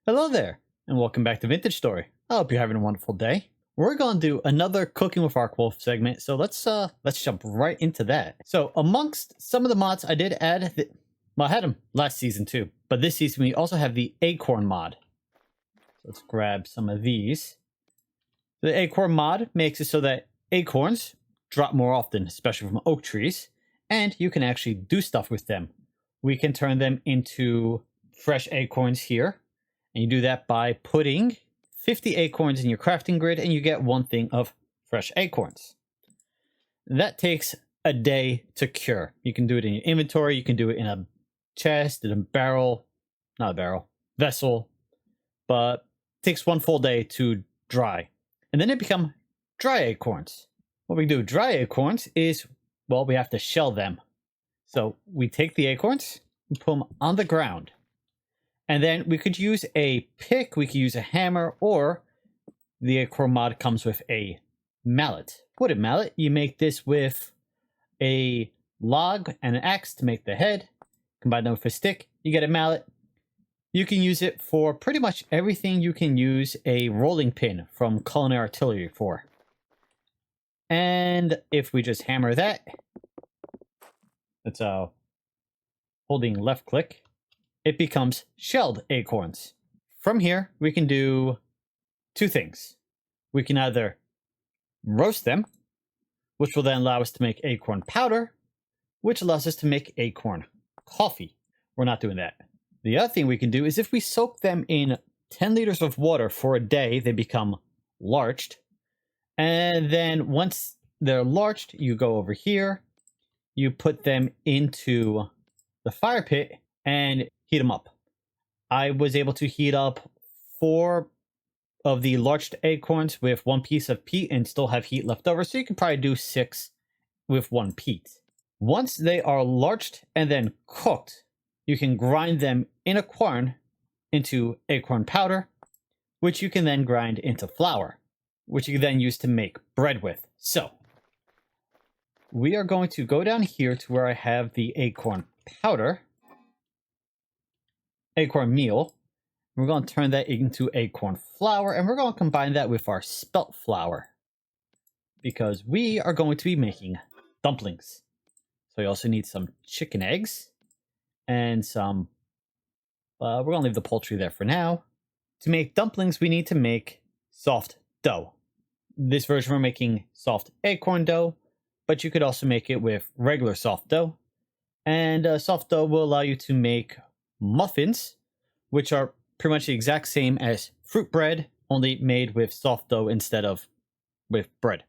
Hello there, and welcome back to Vintage Story. I hope you're having a wonderful day. We're going to do another Cooking with ArcWolf segment, so let's jump right into that. So amongst some of the mods I did add, well, I had them last season too, but this season we also have the acorn mod. So let's grab some of these. The acorn mod makes it so that acorns drop more often, especially from oak trees, and you can actually do stuff with them. We can turn them into fresh acorns here. And you do that by putting 50 acorns in your crafting grid, and you get one thing of fresh acorns. That takes a day to cure. You can do it in your inventory. You can do it in a chest, in a barrel, not a barrel, vessel. But it takes one full day to dry. And then they become dry acorns. What we do with dry acorns is, well, we have to shell them. So we take the acorns and put them on the ground. And then we could use a pick, we could use a hammer, or the acorn mod comes with a mallet. Wooden mallet, you make this with a log and an axe to make the head. Combine them with a stick, you get a mallet. You can use it for pretty much everything you can use a rolling pin from culinary artillery for. And if we just hammer that, that's holding left click, it becomes shelled acorns. From here, we can do two things. We can either roast them, which will then allow us to make acorn powder, which allows us to make acorn coffee. We're not doing that. The other thing we can do is if we soak them in 10 liters of water for a day, they become larched. And then once they're larched, you go over here, you put them into the fire pit and heat them up. I was able to heat up 4 of the larched acorns with 1 piece of peat and still have heat left over, so you can probably do 6 with 1 peat. Once they are larched and then cooked, you can grind them in a quern into acorn powder, which you can then grind into flour, which you can then use to make bread with. So we are going to go down here to where I have the acorn powder, acorn meal. We're going to turn that into acorn flour, and we're going to combine that with our spelt flour because we are going to be making dumplings. So we also need some chicken eggs and some, we're going to leave the poultry there for now. To make dumplings, we need to make soft dough. This version we're making soft acorn dough, but you could also make it with regular soft dough. And soft dough will allow you to make muffins, which are pretty much the exact same as fruit bread, only made with soft dough instead of with bread.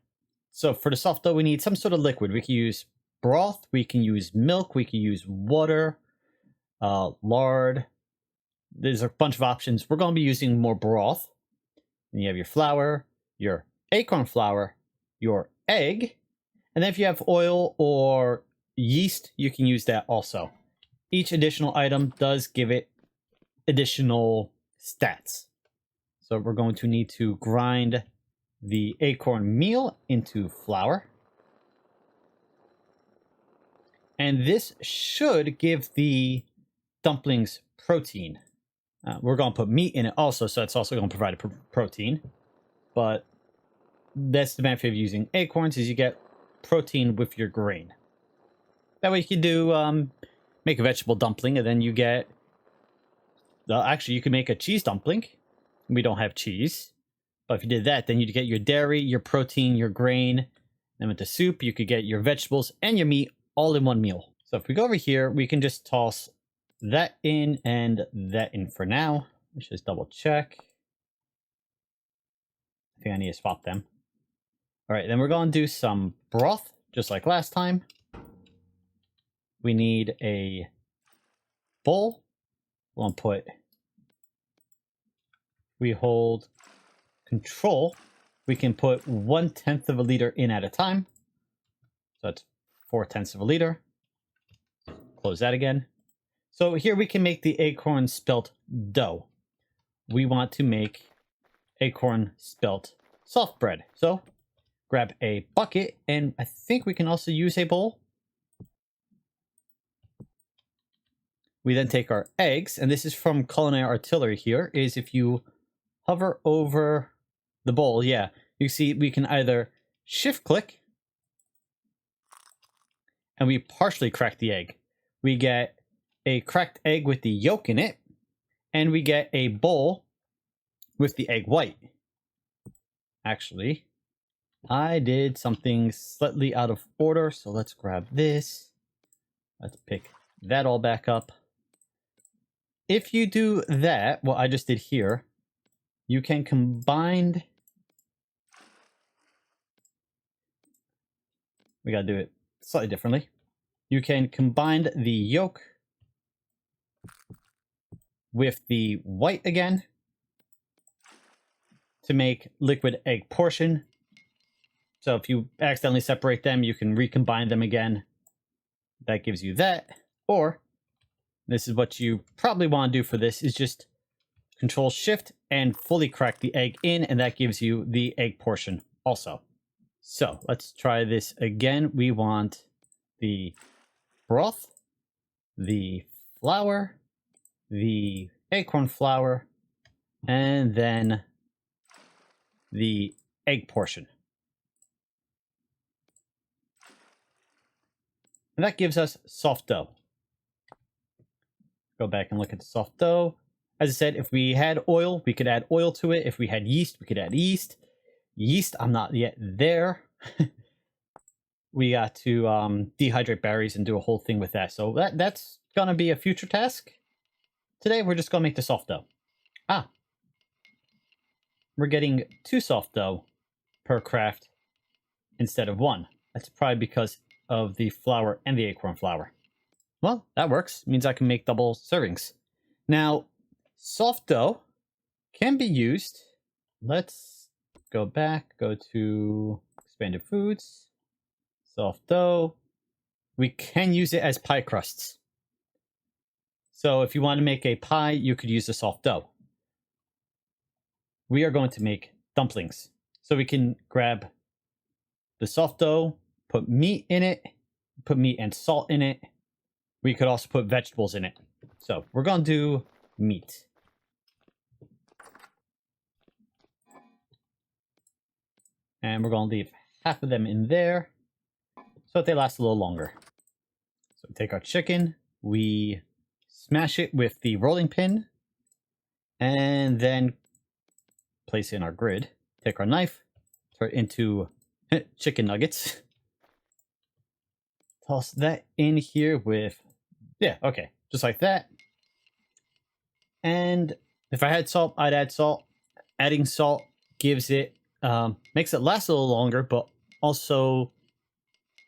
So for the soft dough, we need some sort of liquid. We can use broth, we can use milk, we can use water, lard. There's a bunch of options. We're going to be using more broth. And you have your flour, your acorn flour, your egg, and then if you have oil or yeast, you can use that also. Each additional item does give it additional stats. So we're going to need to grind the acorn meal into flour. And this should give the dumplings protein. We're going to put meat in it also, so it's also going to provide a protein. But that's the benefit of using acorns, is you get protein with your grain. That way you can do make a vegetable dumpling, and then you get actually you can make a cheese dumpling. We don't have cheese, but if you did that, then you'd get your dairy, your protein, your grain. Then with the soup, you could get your vegetables and your meat all in one meal. So if we go over here, we can just toss that in and that in for now. Let's just double check. I think I need to swap them. All right, then we're going to do some broth, just like last time. We need a bowl. We'll put, we hold control. We can put 1/10 of a liter in at a time. So that's 4/10 of a liter. Close that again. So here we can make the acorn spelt dough. We want to make acorn spelt soft bread. So grab a bucket, and I think we can also use a bowl. We then take our eggs, and this is from Culinary Artillery here, is if you hover over the bowl, yeah, you see we can either shift click, and we partially crack the egg. We get a cracked egg with the yolk in it, and we get a bowl with the egg white. Actually, I did something slightly out of order, so let's grab this. Let's pick that all back up. If you do that, what I just did here, you can combine... We gotta do it slightly differently. You can combine the yolk with the white again to make liquid egg portion. So if you accidentally separate them, you can recombine them again. That gives you that. Or, this is what you probably want to do for this, is just Control Shift and fully crack the egg in, and that gives you the egg portion also. So let's try this again. We want the broth, the flour, the acorn flour, and then the egg portion. And that gives us soft dough. Go back and look at the soft dough. As I said, if we had oil, we could add oil to it. If we had yeast, we could add yeast. Yeast, I'm not yet there. We got to dehydrate berries and do a whole thing with that. So that's going to be a future task. Today, we're just going to make the soft dough. We're getting 2 soft dough per craft instead of 1. That's probably because of the flour and the acorn flour. Well, that works. It means I can make double servings. Now, soft dough can be used. Let's go back, go to expanded foods, soft dough. We can use it as pie crusts. So if you want to make a pie, you could use the soft dough. We are going to make dumplings. So we can grab the soft dough, put meat in it, put meat and salt in it. We could also put vegetables in it. So we're going to do meat. And we're going to leave half of them in there so that they last a little longer. So we take our chicken, we smash it with the rolling pin, and then place it in our grid. Take our knife, turn it into chicken nuggets. Toss that in here with, yeah, okay, just like that. And if I had salt, I'd add salt. Adding salt gives it, makes it last a little longer, but also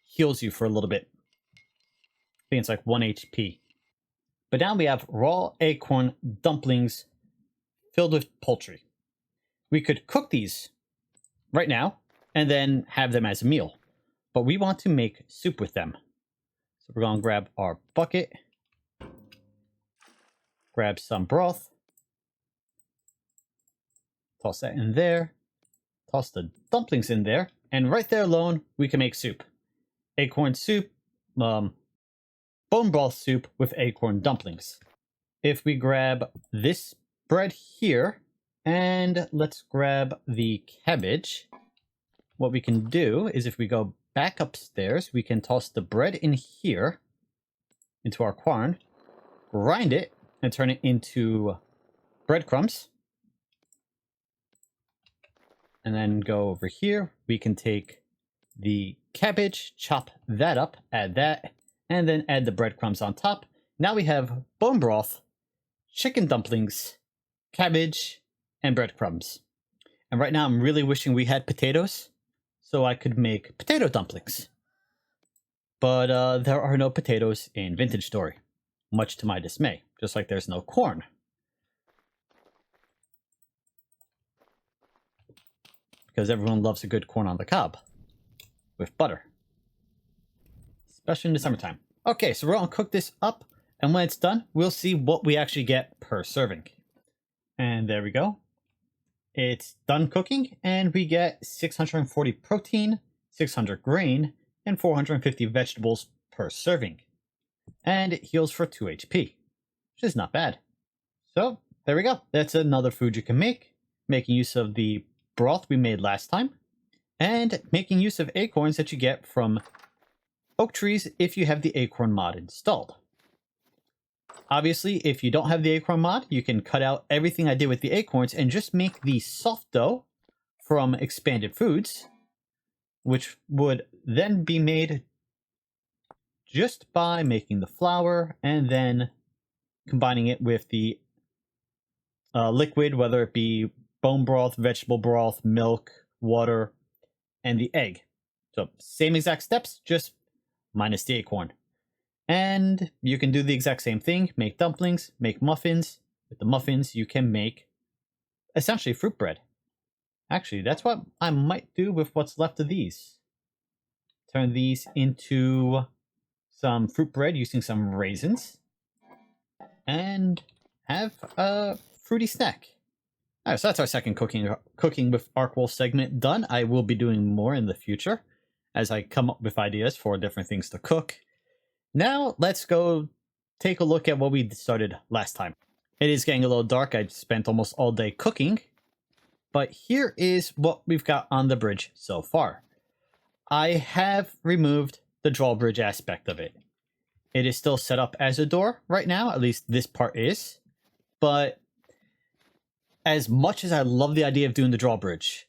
heals you for a little bit. I think it's like 1 HP. But now we have raw acorn dumplings filled with poultry. We could cook these right now and then have them as a meal. But we want to make soup with them. So we're going to grab our bucket, grab some broth, toss that in there, toss the dumplings in there, and right there alone, we can make soup. Acorn soup, bone broth soup with acorn dumplings. If we grab this bread here, and let's grab the cabbage, what we can do is if we go back upstairs, we can toss the bread in here into our quarn, grind it, and turn it into breadcrumbs. And then go over here. We can take the cabbage, chop that up, add that, and then add the breadcrumbs on top. Now we have bone broth, chicken dumplings, cabbage, and breadcrumbs. And right now I'm really wishing we had potatoes so I could make potato dumplings. But there are no potatoes in Vintage Story, much to my dismay, just like there's no corn. Because everyone loves a good corn on the cob with butter, especially in the summertime. Okay, so we're gonna cook this up, and when it's done, we'll see what we actually get per serving. And there we go. It's done cooking, and we get 640 protein, 600 grain, and 450 vegetables per serving. And it heals for 2 HP. which is not bad. So there we go. That's another food you can make, making use of the broth we made last time, and making use of acorns that you get from oak trees if you have the acorn mod installed. Obviously, if you don't have the acorn mod, you can cut out everything I did with the acorns and just make the soft dough from expanded foods, which would then be made just by making the flour and then combining it with the liquid, whether it be bone broth, vegetable broth, milk, water, and the egg. So same exact steps, just minus the acorn. And you can do the exact same thing, make dumplings, make muffins. With the muffins, you can make essentially fruit bread. Actually, that's what I might do with what's left of these. Turn these into some fruit bread using some raisins. And have a fruity snack. Alright, so that's our second cooking with ArcWolf segment done. I will be doing more in the future as I come up with ideas for different things to cook. Now, let's go take a look at what we started last time. It is getting a little dark. I spent almost all day cooking. But here is what we've got on the bridge so far. I have removed the drawbridge aspect of it. It is still set up as a door right now. At least this part is. But as much as I love the idea of doing the drawbridge,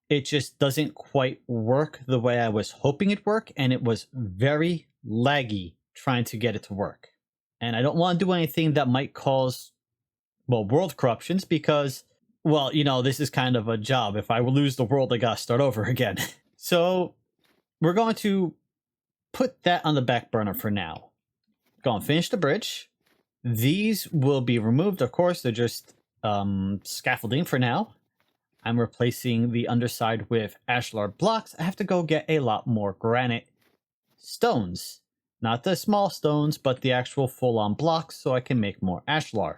it just doesn't quite work the way I was hoping it'd work. And it was very laggy trying to get it to work. And I don't want to do anything that might cause, well, world corruptions because, well, you know, this is kind of a job. If I lose the world, I gotta start over again. So we're going to put that on the back burner for now. Go and finish the bridge. These will be removed, of course. They're just scaffolding for now. I'm replacing the underside with Ashlar blocks. I have to go get a lot more granite stones. Not the small stones, but the actual full-on blocks so I can make more Ashlar.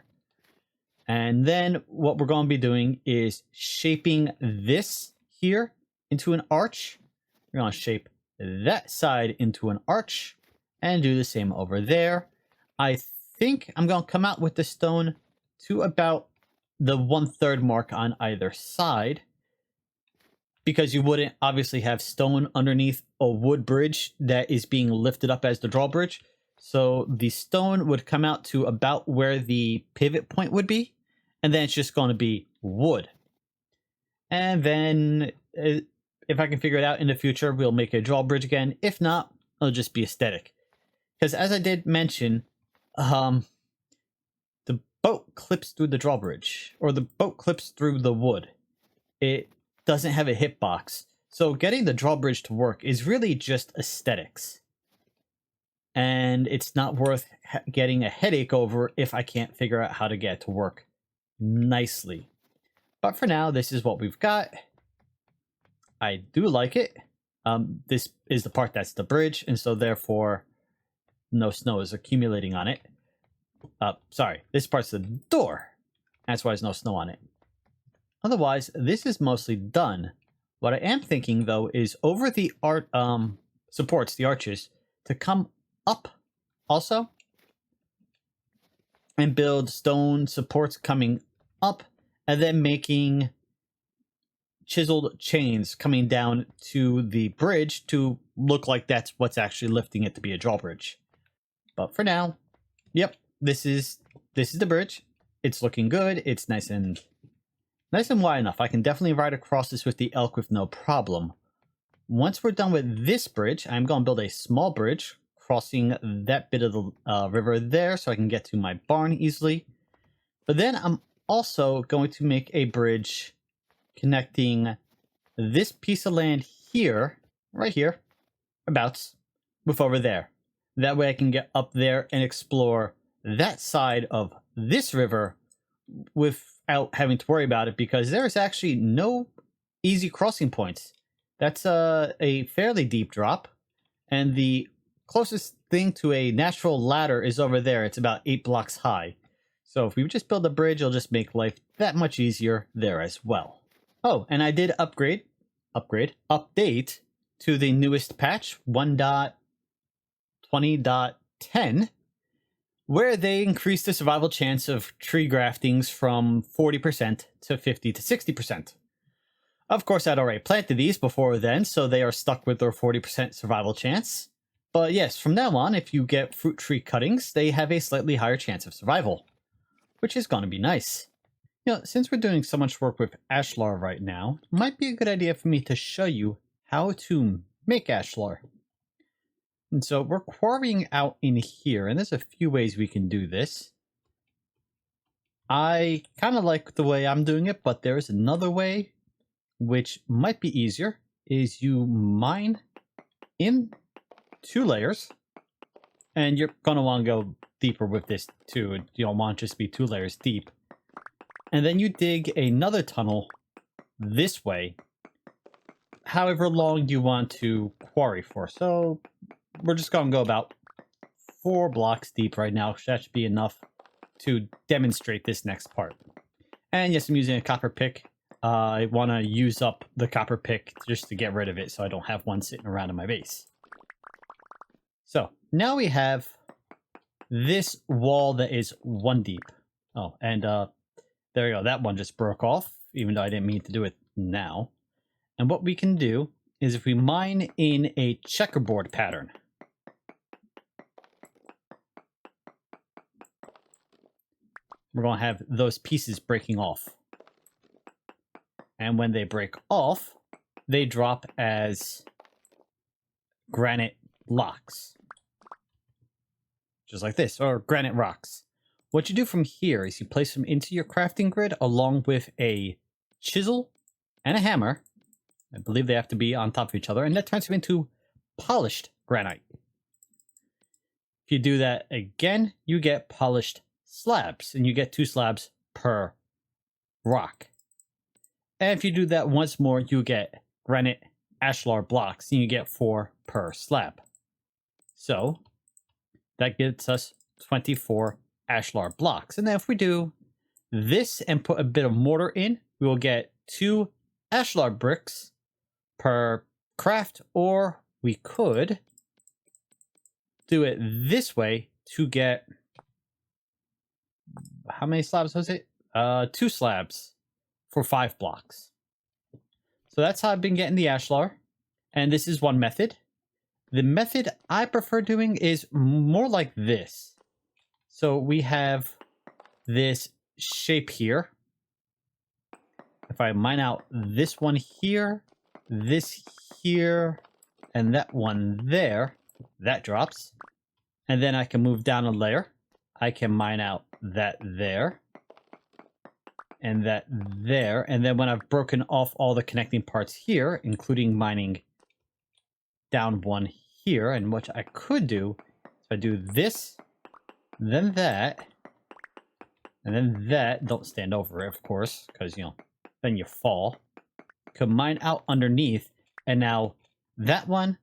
And then what we're going to be doing is shaping this here into an arch. We're going to shape that side into an arch and do the same over there. I think I'm going to come out with the stone to about the 1/3 mark on either side, because you wouldn't obviously have stone underneath a wood bridge that is being lifted up as the drawbridge. So the stone would come out to about where the pivot point would be, and then it's just going to be wood. And then if I can figure it out in the future, we'll make a drawbridge again. If not, it'll just be aesthetic. Because as I did mention, the boat clips through the drawbridge, or the boat clips through the wood. It doesn't have a hitbox. So getting the drawbridge to work is really just aesthetics. And it's not worth getting a headache over if I can't figure out how to get it to work nicely. But for now, this is what we've got. I do like it. This is the part that's the bridge, and so therefore no snow is accumulating on it. Sorry, this part's the door. That's why there's no snow on it. Otherwise, this is mostly done. What I am thinking, though, is over the supports, the arches, to come up also and build stone supports coming up and then making chiseled chains coming down to the bridge to look like that's what's actually lifting it to be a drawbridge. But for now, yep, this is the bridge. It's looking good. It's nice and wide enough. I can definitely ride across this with the elk with no problem. Once we're done with this bridge, I'm going to build a small bridge crossing that bit of the river there so I can get to my barn easily. But then I'm also going to make a bridge connecting this piece of land here, right here, abouts, with over there. That way I can get up there and explore that side of this river without having to worry about it, because there's actually no easy crossing points. That's a fairly deep drop, and the closest thing to a natural ladder is over there. It's about 8 blocks high. So if we just build a bridge, it'll just make life that much easier there as well. Oh, and I did update to the newest patch, 1.20.10. where they increase the survival chance of tree graftings from 40% to 50 to 60%. Of course, I'd already planted these before then, so they are stuck with their 40% survival chance. But yes, from now on, if you get fruit tree cuttings, they have a slightly higher chance of survival, which is going to be nice. Since we're doing so much work with Ashlar right now, it might be a good idea for me to show you how to make Ashlar. And so we're quarrying out in here, and there's a few ways we can do this. I kind of like the way I'm doing it, but there's another way which might be easier, is you mine in 2 layers, and you're going to want to go deeper with this too. You don't want to just be 2 layers deep. And then you dig another tunnel this way, however long you want to quarry for. So we're just going to go about 4 blocks deep right now. That should be enough to demonstrate this next part. And yes, I'm using a copper pick. I want to use up the copper pick just to get rid of it so I don't have one sitting around in my base. So now we have this wall that is 1 deep. Oh, and there you go. That one just broke off, even though I didn't mean to do it now. And what we can do is if we mine in a checkerboard pattern, we're going to have those pieces breaking off. And when they break off, they drop as granite blocks. Just like this, or granite rocks. What you do from here is you place them into your crafting grid along with a chisel and a hammer. I believe they have to be on top of each other, and that turns them into polished granite. If you do that again, you get polished slabs, and you get 2 slabs per rock. And if you do that once more, you get granite ashlar blocks, and you get 4 per slab. So that gets us 24 ashlar blocks. And then if we do this and put a bit of mortar in, we will get 2 ashlar bricks per craft, or we could do it this way to get, how many slabs was it? 2 slabs for 5 blocks. So that's how I've been getting the ashlar, and this is one method. The method I prefer doing is more like this. So we have this shape here. If I mine out this one here, this here, and that one there, that drops. And then I can move down a layer. I can mine out that there, and that there. And then when I've broken off all the connecting parts here, including mining down one here, and what I could do, if I do this, then that, and then that, don't stand over it, of course, because, then you fall. Could mine out underneath, and now that one,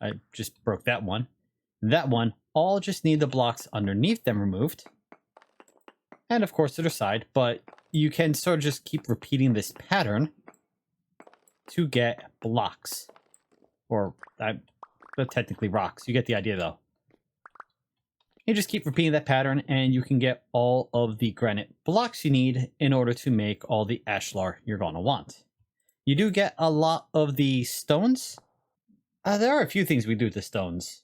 I just broke that one, all just need the blocks underneath them removed. And of course to the side, but you can sort of just keep repeating this pattern to get blocks. Or, they're technically rocks. You get the idea though. You just keep repeating that pattern and you can get all of the granite blocks you need in order to make all the ashlar you're going to want. You do get a lot of the stones. There are a few things we do with the stones.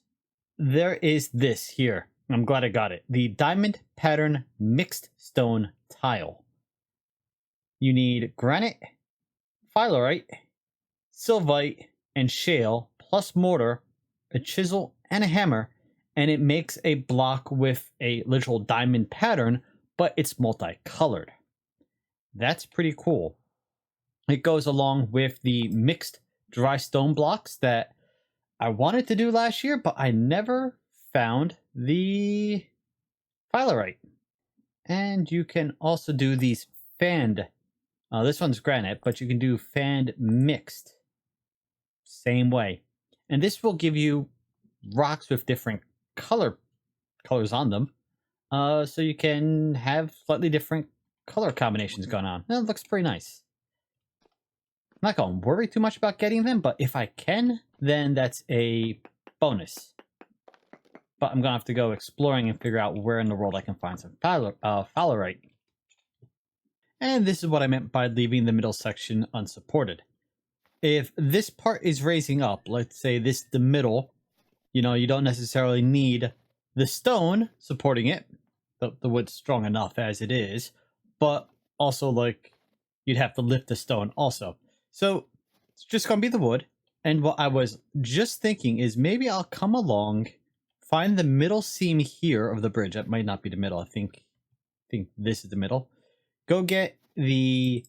There is this here. I'm glad I got it. The diamond pattern mixed stone tile. You need granite, phyllorite, sylvite, and shale, plus mortar, a chisel, and a hammer, and it makes a block with a literal diamond pattern, but it's multicolored. That's pretty cool. It goes along with the mixed dry stone blocks that I wanted to do last year, but I never found the phyllorite. And you can also do these fanned. This one's granite, but you can do fanned mixed. Same way. And this will give you rocks with different colors on them. So you can have slightly different color combinations going on. That looks pretty nice. I'm not going to worry too much about getting them, but if I can, then that's a bonus. but I'm gonna have to go exploring and figure out where in the world I can find some fowlerite. And this is what I meant by leaving the middle section unsupported. If this part is raising up, let's say this the middle, you know, you don't necessarily need the stone supporting it. The wood's strong enough as it is, but also like you'd have to lift the stone also. So it's just gonna be the wood. And what I was just thinking is maybe I'll come along, find the middle seam here of the bridge. That might not be the middle. I think this is the middle. Go get the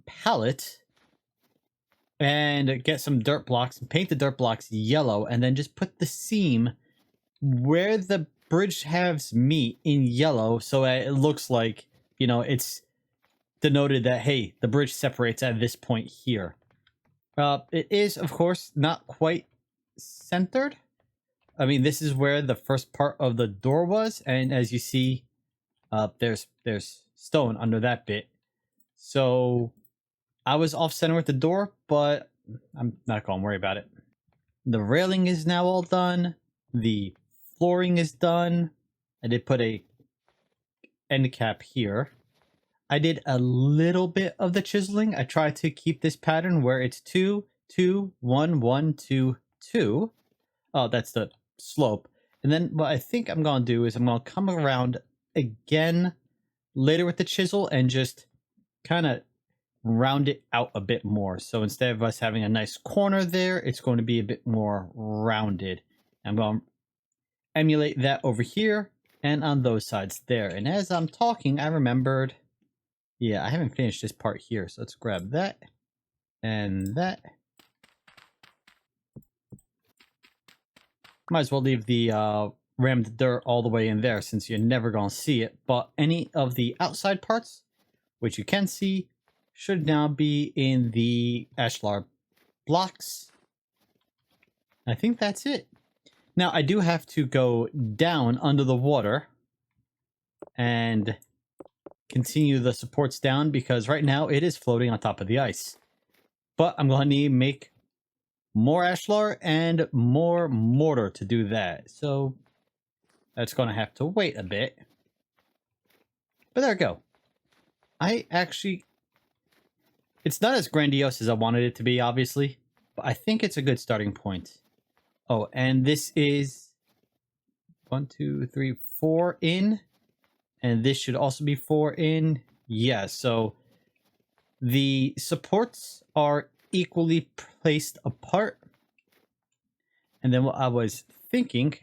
pallet and get some dirt blocks and paint the dirt blocks yellow, and then just put the seam where the bridge halves meet in yellow, so it looks like, you know, it's denoted that, hey, the bridge separates at this point here. It is, of course, not quite centered. I mean, this is where the first part of the door was, and as you see, there's stone under that bit. So I was off center with the door, but I'm not gonna worry about it. The railing is now all done. The flooring is done. I did put a end cap here. I did a little bit of the chiseling. I tried to keep this pattern where it's 2, 2, 1, 1, 2, 2. Oh, that's the slope. And then what I think I'm going to do is I'm going to come around again later with the chisel and just kind of round it out a bit more. So instead of us having a nice corner there, it's going to be a bit more rounded. I'm going to emulate that over here and on those sides there. And as I'm talking, I remembered, yeah, I haven't finished this part here. So let's grab that and that. Might as well leave the rammed dirt all the way in there since you're never going to see it. But any of the outside parts, which you can see, should now be in the Ashlar blocks. I think that's it. Now, I do have to go down under the water and continue the supports down because right now it is floating on top of the ice. But I'm going to need to make more Ashlar and more mortar to do that. So that's going to have to wait a bit. But there we go. It's not as grandiose as I wanted it to be, obviously, but I think it's a good starting point. Oh, and this is 1, 2, 3, 4 in, and this should also be 4 in. Yeah, so the supports are equally placed apart. And then what I was thinking,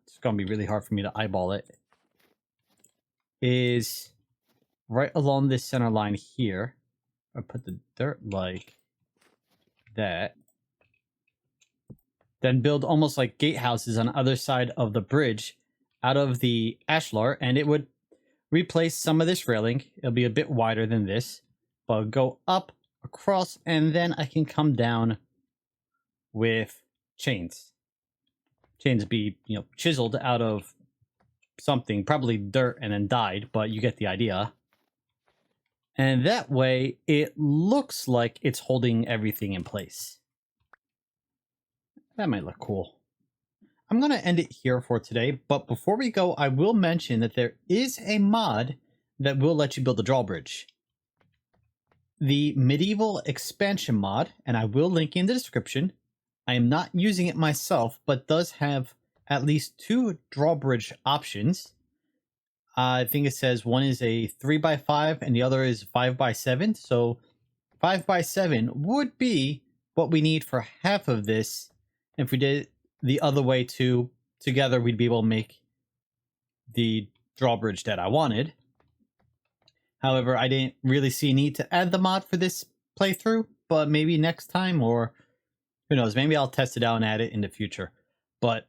it's going to be really hard for me to eyeball it, is right along this center line here. I put the dirt like that. Then build almost like gatehouses on the other side of the bridge out of the Ashlar, and it would replace some of this railing. It'll be a bit wider than this, but go up, across, and then I can come down with chains. Chains be, you know, chiseled out of something, probably dirt and then dyed, but you get the idea. And that way, it looks like it's holding everything in place. That might look cool. I'm going to end it here for today, but before we go, I will mention that there is a mod that will let you build a drawbridge. The medieval expansion mod, and I will link in the description. I am not using it myself, but does have at least 2 drawbridge options. I think it says one is a 3x5 and the other is 5x7. So 5x7 would be what we need for half of this. If we did the other way too, together we'd be able to make the drawbridge that I wanted. However, I didn't really see a need to add the mod for this playthrough, but maybe next time, or who knows, maybe I'll test it out and add it in the future. But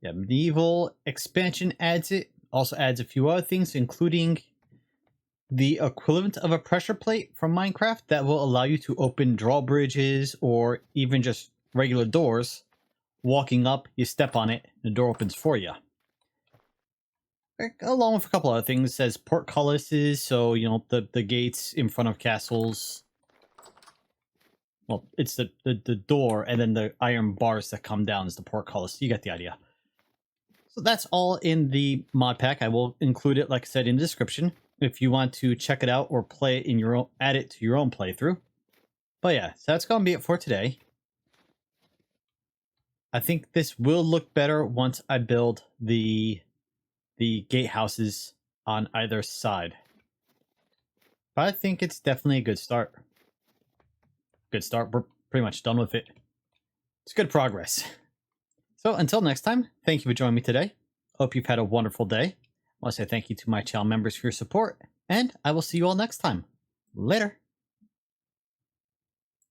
yeah, medieval expansion adds it. Also adds a few other things, including the equivalent of a pressure plate from Minecraft that will allow you to open drawbridges or even just regular doors. Walking up, you step on it, the door opens for you. Along with a couple other things, it says portcullises, so, you know, the gates in front of castles. Well, it's the door, and then the iron bars that come down is the portcullis. You get the idea. So that's all in the mod pack. I will include it, like I said, in the description if you want to check it out or play it in your own, add it to your own playthrough. But yeah, so that's going to be it for today. I think this will look better once I build the gatehouses on either side. But I think it's definitely a good start. Good start. We're pretty much done with it. It's good progress. So until next time, thank you for joining me today. Hope you've had a wonderful day. I want to say thank you to my channel members for your support, and I will see you all next time. Later.